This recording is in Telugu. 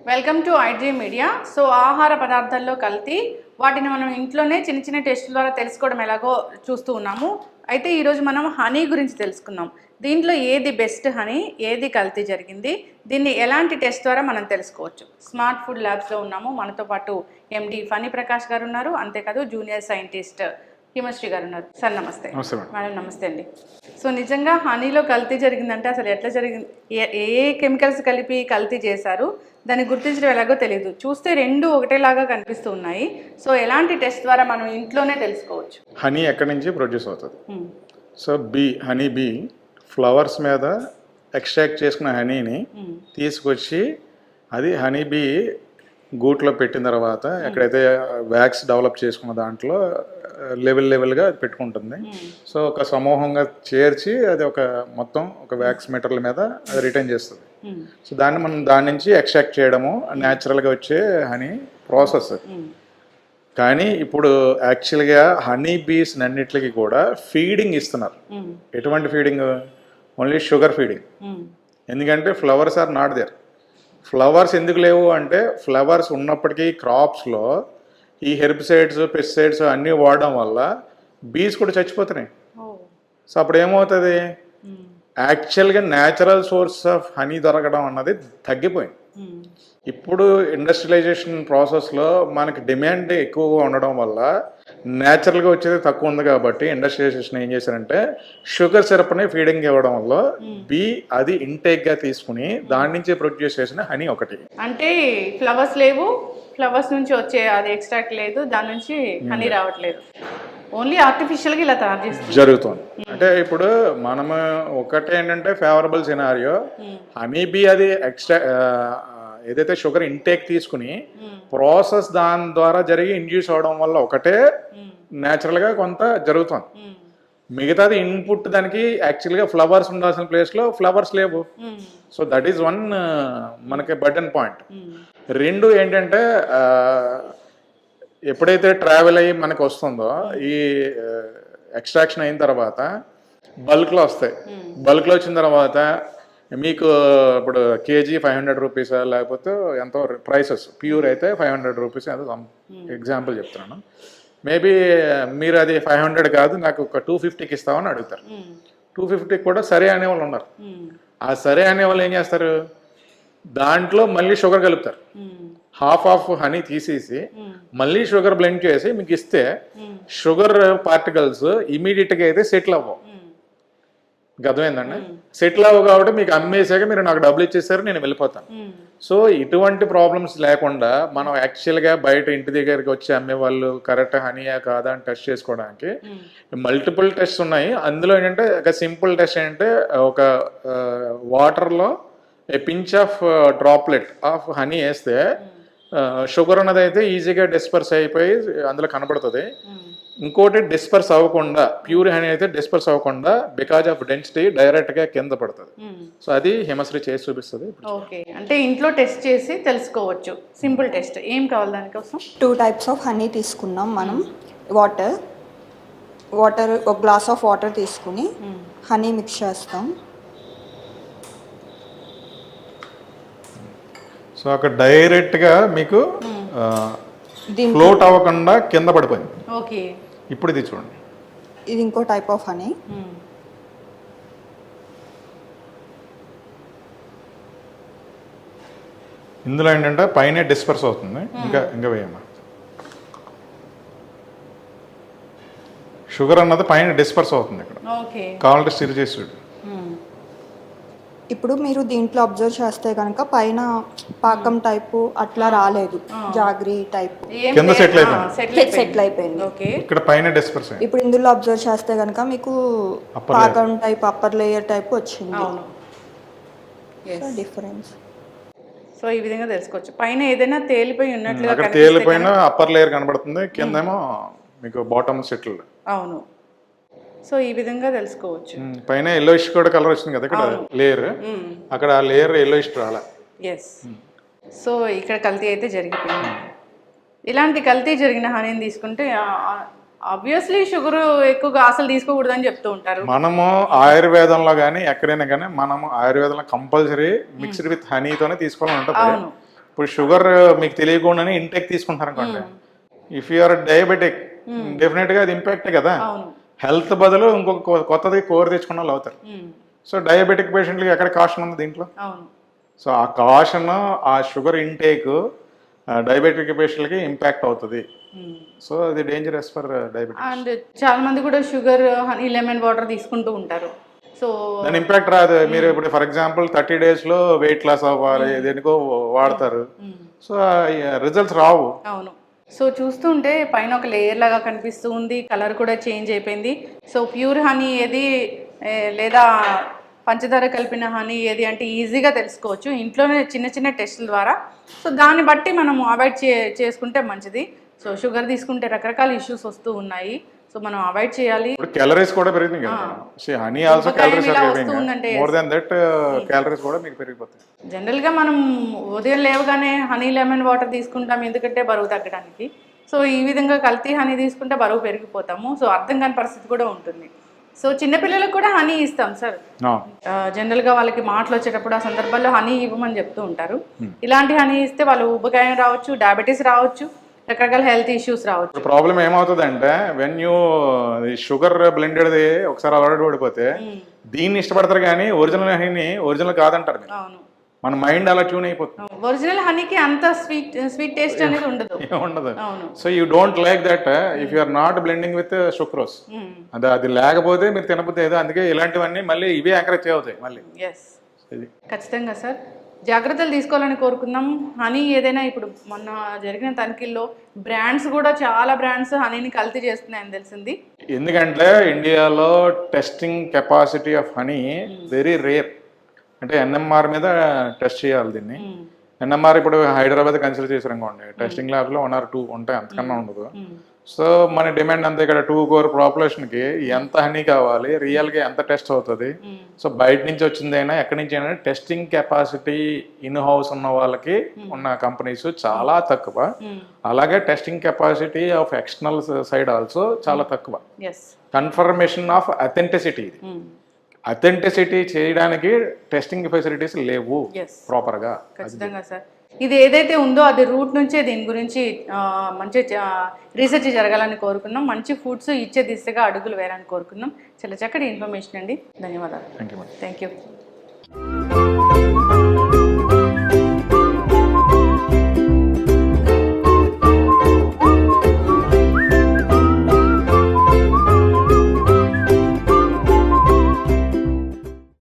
Welcome to IG media. So ఆహార పదార్థాల్లో కల్తీ వాటిని మనం ఇంట్లోనే చిన్న చిన్న టెస్టుల ద్వారా తెలుసుకోవడం ఎలాగో చూస్తూ ఉన్నాము. అయితే ఈరోజు మనం హనీ గురించి తెలుసుకుందాం. దీంట్లో ఏది బెస్ట్ హనీ, ఏది కల్తీ జరిగింది, దీన్ని ఎలాంటి టెస్ట్ ద్వారా మనం తెలుసుకోవచ్చు. స్మార్ట్ ఫుడ్ ల్యాబ్స్లో ఉన్నాము. మనతో పాటు ఎండి ఫణి ప్రకాష్ గారు ఉన్నారు, అంతేకాదు జూనియర్ సైంటిస్ట్ హిమశ్రీ గారు ఉన్నారు. సార్ నమస్తే. మేడం నమస్తే అండి. సో నిజంగా హనీలో కల్తీ జరిగిందంటే అసలు ఎట్లా జరిగింది, ఏ కెమికల్స్ కలిపి కల్తీ చేశారు, దాన్ని గుర్తించడం ఎలాగో తెలియదు. చూస్తే రెండు ఒకటేలాగా కనిపిస్తూ ఉన్నాయి. సో ఎలాంటి టెస్ట్ ద్వారా మనం ఇంట్లోనే తెలుసుకోవచ్చు? హనీ ఎక్కడి నుంచి ప్రొడ్యూస్ అవుతుంది? సో హనీ బీ ఫ్లవర్స్ మీద ఎక్స్ట్రాక్ట్ చేసుకున్న హనీని తీసుకొచ్చి అది హనీ బీ గూట్లో పెట్టిన తర్వాత ఎక్కడైతే వ్యాక్స్ డెవలప్ చేసుకున్న దాంట్లో లెవెల్గా అది పెట్టుకుంటుంది. సో ఒక సమూహంగా చేర్చి అది మొత్తం ఒక వ్యాక్స్ మెటీరియల్ మీద అది రిటర్న్ చేస్తుంది. సో మనం దాని నుంచి ఎక్స్ట్రాక్ట్ చేయడము న్యాచురల్గా వచ్చే హనీ ప్రాసెస్. కానీ ఇప్పుడు యాక్చువల్గా హనీ బీస్ అన్నిటికి కూడా ఫీడింగ్ ఇస్తున్నారు. ఎటువంటి ఫీడింగ్? Only sugar feeding. ఎందుకంటే flowers are not there. Flowers ఎందుకు లేవు అంటే ఫ్లవర్స్ ఉన్నప్పటికీ క్రాప్స్లో ఈ హెర్బిసైడ్స్, పెస్టిసైడ్స్ అన్నీ వాడడం వల్ల బీస్ కూడా చచ్చిపోతున్నాయి. సో అప్పుడు ఏమవుతుంది, యాక్చువల్గా న్యాచురల్ సోర్స్ ఆఫ్ హనీ దొరకడం అన్నది తగ్గిపోయింది. ఇప్పుడు ఇండస్ట్రియలైజేషన్ ప్రాసెస్లో మనకి డిమాండ్ ఎక్కువగా ఉండడం వల్ల న్యాచురల్గా వచ్చేది తక్కువ ఉంది. కాబట్టి ఇండస్ట్రియలైజేషన్ ఏం చేశారంటే షుగర్ సిరప్ని ఫీడింగ్ ఇవ్వడం వల్ల బీ అది ఇంటేక్గా తీసుకుని దాని నుంచి ప్రొడ్యూస్ చేసిన హనీ ఒకటి. అంటే ఫ్లవర్స్ లేవు, ఫ్లవర్స్ నుంచి వచ్చే అది ఎక్స్ట్రాక్ట్ లేదు, దాని నుంచి హనీ రావట్లేదు, ఓన్లీ ఆర్టిఫిషియల్గా ఇలా తయారు చేస్తుంది జరుగుతుంది. అంటే ఇప్పుడు మనము ఒకటి ఏంటంటే ఫేవరబుల్ సినారియో, హనీ బీ అది ఏదైతే షుగర్ ఇంటేక్ తీసుకుని ప్రాసెస్ దాని ద్వారా జరిగి ఇండ్యూస్ అవడం వల్ల ఒకటే న్యాచురల్గా కొంత జరుగుతుంది. మిగతాది ఇన్పుట్ దానికి యాక్చువల్గా ఫ్లవర్స్ ఉండాల్సిన ప్లేస్లో ఫ్లవర్స్ లేవు. సో దట్ ఈస్ వన్ మనకి బర్డెన్ పాయింట్. రెండు ఏంటంటే ఎప్పుడైతే ట్రావెల్ అయ్యి మనకు వస్తుందో ఈ ఎక్స్ట్రాక్షన్ అయిన తర్వాత బల్క్లో వస్తాయి. బల్క్లో వచ్చిన తర్వాత మీకు ఇప్పుడు కేజీ 500 రూపీస్ లేకపోతే ఎంతో ప్రైసెస్, ప్యూర్ అయితే 500 రూపీస్ ఎంతో ఎగ్జాంపుల్ చెప్తున్నాను. మేబీ మీరు అది 500 కాదు నాకు ఒక 250కి ఇస్తామని అడుగుతారు. 250కి కూడా సరే అనేవాళ్ళు ఉన్నారు. ఆ సరే అనేవాళ్ళు ఏం చేస్తారు, దాంట్లో మళ్ళీ షుగర్ కలుపుతారు. హాఫ్ ఆఫ్ హనీ తీసేసి మళ్ళీ షుగర్ బ్లెండ్ చేసి మీకు ఇస్తే షుగర్ పార్టికల్స్ ఇమీడియట్గా అయితే సెటిల్ అవ్వవు. అర్థమైందండి? సెటిల్ అవ్వవు కాబట్టి మీకు అమ్మేసాక మీరు నాకు డబ్బులు ఇచ్చేసారు, నేను వెళ్ళిపోతాను. సో ఇటువంటి ప్రాబ్లమ్స్ లేకుండా మనం యాక్చువల్గా బయట ఇంటి దగ్గరికి వచ్చి అమ్మే వాళ్ళు కరెక్ట్ హనీయా కాదా అని టెస్ట్ చేసుకోవడానికి మల్టిపుల్ టెస్ట్ ఉన్నాయి. అందులో ఏంటంటే ఒక సింపుల్ టెస్ట్ ఏంటంటే ఒక వాటర్లో pinch of droplet of honey వేస్తే షుగర్ అన్నది అయితే ఈజీగా డిస్పర్స్ అయిపోయి అందులో కనబడుతుంది. ఇంకోటి డిస్పర్స్ అవ్వకుండా, ప్యూర్ హనీ అయితే డిస్పర్స్ అవ్వకుండా బికాజ్ ఆఫ్ డెన్సిటీ డైరెక్ట్గా కింద పడుతుంది. సో అది హిమశ్రీ చేసి చూపిస్తుంది. ఓకే, అంటే ఇంట్లో టెస్ట్ చేసి తెలుసుకోవచ్చు. సింపుల్ టెస్ట్ ఏం కావాలి దానికోసం? 2 టైప్స్ ఆఫ్ హనీ తీసుకున్నాం మనం. వాటర్ ఒక గ్లాస్ ఆఫ్ వాటర్ తీసుకుని హనీ మిక్స్ చేస్తాం. సో అక్కడ డైరెక్ట్గా మీకు ఫ్లోట్ అవ్వకుండా కింద పడిపోయింది. ఓకే, ఇప్పుడు ఇది చూడండి. ఇది ఇంకో టైప్ ఆఫ్ హనీ. ఇందులో ఏంటంటే పైన డిస్పర్స్ అవుతుంది. ఇంకా వేయమ్మా. షుగర్ అన్నది పైన డిస్పర్స్ అవుతుంది. ఇక్కడ కావాలంటే స్టిర్ చేసి చూడు. ఇప్పుడు మీరు దీంట్లో అబ్జర్వ్ చేస్తే కనుక పైన పాకం టైపు అట్లా రాలేదు, జాగ్రీ టైప్ కింద సెటిల్ అయిపోయింది. ఇక్కడ పైన డిస్పర్స్. ఇప్పుడు ఇందులో అబ్జర్వ్ చేస్తే కనుక మీకు పాకం టైప్, అప్పర్ లేయర్ టైప్ వచ్చింది. డిఫరెన్స్. సో ఈ విధంగా తెలుసుకోవచ్చు. పైన ఏదైనా తేలిపోయి ఉన్నట్లుగా తేలిపోయిన అప్పర్ లేయర్ కనబడుతుంది, కిందేమో మీకు బాటమ్ సెటిల్. అవును. సో ఈ విధంగా తెలుసుకోవచ్చు. పైన ఎల్లోయిష్ కూడా కలర్ వచ్చింది కదా ఇక్కడ లేయర్, అక్కడ ఆ లేయర్ ఎల్లోయిష్ రాలా. ఎస్. సో ఇక్కడ కల్తీ అయితే జరిగిపోయింది. ఇలాంటి కల్తీ జరిగిన హనీని తీసుకుంటే ఆబ్వియస్లీ షుగర్ ఎక్కువగా అసలు తీసుకోకూడదని చెప్తూ ఉంటారు. మనము ఆయుర్వేదంలో కానీ ఎక్కడైనా కానీ మనము ఆయుర్వేదంలో కంపల్సరీ మిక్స్డ్ విత్ హనీతోనే తీసుకోవాలని ఉంటుంది. అవును. ఇప్పుడు షుగర్ మీకు తెలియకుండానే ఇంటేక్ తీసుకుంటారు అనుకోండి, if you are diabetic definite గా అది ఇంపాక్టే కదా. అవును. హెల్త్ బదులు ఇంకొక కొత్తది కోర్ తెచ్చుకున్న వాళ్ళు అవుతారు. సో డయాబెటిక్ పేషెంట్లకి ఎక్కడ కాషన్ ఉంది దీంట్లో. అవును. సో ఆ కాషన్, ఆ షుగర్ ఇంటేక్ డయాబెటిక్ పేషెంట్లకి ఇంపాక్ట్ అవుతుంది. సో అది డేంజరస్ ఫర్ డయాబెటిక్. అండ్ చాలా మంది కూడా షుగర్ హనీ లెమన్ వాటర్ తీసుకుంటూ ఉంటారు. సో దాని ఇంపాక్ట్ రాదు. మీరు ఇప్పుడు ఫర్ ఎగ్జాంపుల్ 30 days లో వెయిట్ లాస్ అవ్వాలి దేనికో వాడతారు, సో రిజల్ట్స్ రావు. అవును. సో చూస్తుంటే పైన ఒక లేయర్ లాగా కనిపిస్తూ ఉంది, కలర్ కూడా చేంజ్ అయిపోయింది. సో ప్యూర్ హనీ ఏది లేదా పంచదార కలిపిన హనీ ఏది అంటే ఈజీగా తెలుసుకోవచ్చు ఇంట్లోనే చిన్న చిన్న టెస్టుల ద్వారా. సో దాన్ని బట్టి మనము అవాయిడ్ చేసుకుంటే మంచిది. సో షుగర్ తీసుకుంటే రకరకాల ఇష్యూస్ వస్తూ ఉన్నాయి, సో మనం అవాయిడ్ చేయాలి. ఇప్పుడు క్యాలరీస్ కూడా పెరుగుతుంది కదా. హనీ ఆల్సో క్యాలరీస్ ఆర్ పెరిగింగ్, మోర్ దెన్ దట్ క్యాలరీస్ కూడా మీకు పెరిగిపోతాయి. జనరల్గా మనం ఉదయం లేవగానే హనీ లెమన్ వాటర్ తీసుకుంటాం ఎందుకంటే బరువు తగ్గడానికి. సో ఈ విధంగా కల్తీ హనీ తీసుకుంటే బరువు పెరిగిపోతాము. సో అర్థం కాని పరిస్థితి కూడా ఉంటుంది. సో చిన్నపిల్లలకు కూడా హనీ ఇస్తాం సార్. జనరల్గా వాళ్ళకి మాటలు వచ్చేటప్పుడు ఆ సందర్భాల్లో హనీ ఇవ్వమని చెప్తూ ఉంటారు. ఇలాంటి హనీ ఇస్తే వాళ్ళు ఉబ్బకాయం రావచ్చు, డయాబెటీస్ రావచ్చు, రకరకాల హెల్త్ ఇష్యూస్ రావచ్చు. ప్రాబ్లం ఏమవుతుంది అంటే వెన్ యూ షుగర్ బ్లెండెడ్ది ఒకసారి అలవాటు పడిపోతే దీన్ని ఇష్టపడతారు కానీ ఒరిజినల్ హనీ ఒరిజినల్ కాదంటారు. అవును. మన మైండ్ అలా ట్యూన్ అయిపోతుంది. ఒరిజినల్ హనీకి అంత స్వీట్ టేస్ట్ అనేది ఉండదు. అవును. So you don't like that if you are not blending with sucrose. అది లేకపోతే మీరు తినకపోతే ఏదో. అందుకే ఇలాంటివన్నీ మళ్ళీ ఇవే ఎంకరేజ్ అవుతాయి మళ్ళీ. ఖచ్చితంగా సార్ జాగ్రత్తలు తీసుకోవాలని కోరుకుందాం. హనీ ఏదైనా ఇప్పుడు మొన్న జరిగిన తనిఖీల్లో బ్రాండ్స్ కూడా చాలా బ్రాండ్స్ హనీని కల్తీ చేస్తున్నాయని తెలిసింది. ఎందుకంటే ఇండియాలో testing capacity of honey very rare. అంటే ఎన్ఎంఆర్ మీద టెస్ట్ చేయాలి దీన్ని. ఎన్ఎంఆర్ ఇప్పుడు హైదరాబాద్ కన్సిడర్ చేశారు అనుకోండి, టెస్టింగ్ ల్యాబ్స్ లో 1 or 2 ఉంటాయి, అంతకన్నా ఉండదు. సో మన డిమాండ్ అంతా ఇక్కడ 2 crore పాపులేషన్కి ఎంత హనీ కావాలి, రియల్గా ఎంత టెస్ట్ అవుతుంది. సో బయట నుంచి వచ్చిందైనా ఎక్కడి నుంచి అయినా టెస్టింగ్ కెపాసిటీ ఇన్ హౌస్ ఉన్న వాళ్ళకి ఉన్న కంపెనీస్ చాలా తక్కువ. అలాగే testing capacity of external side also చాలా తక్కువ. కన్ఫర్మేషన్ ఆఫ్ అథెంటిసిటీ, అథెంటిసిటీ చేయడానికి టెస్టింగ్ ఫెసిలిటీస్ లేవు ప్రాపర్గా. ఖచ్చితంగా సార్ ఇది ఏదైతే ఉందో అది రూట్ నుంచే దీని గురించి మంచి రీసెర్చ్ జరగాలని కోరుకున్నాం. మంచి ఫుడ్స్ ఇచ్చే దిశగా అడుగులు వేయాలని కోరుకున్నాం. చాలా చక్కటి ఇన్ఫర్మేషన్ అండి. ధన్యవాదాలు. Thank you. Thank you.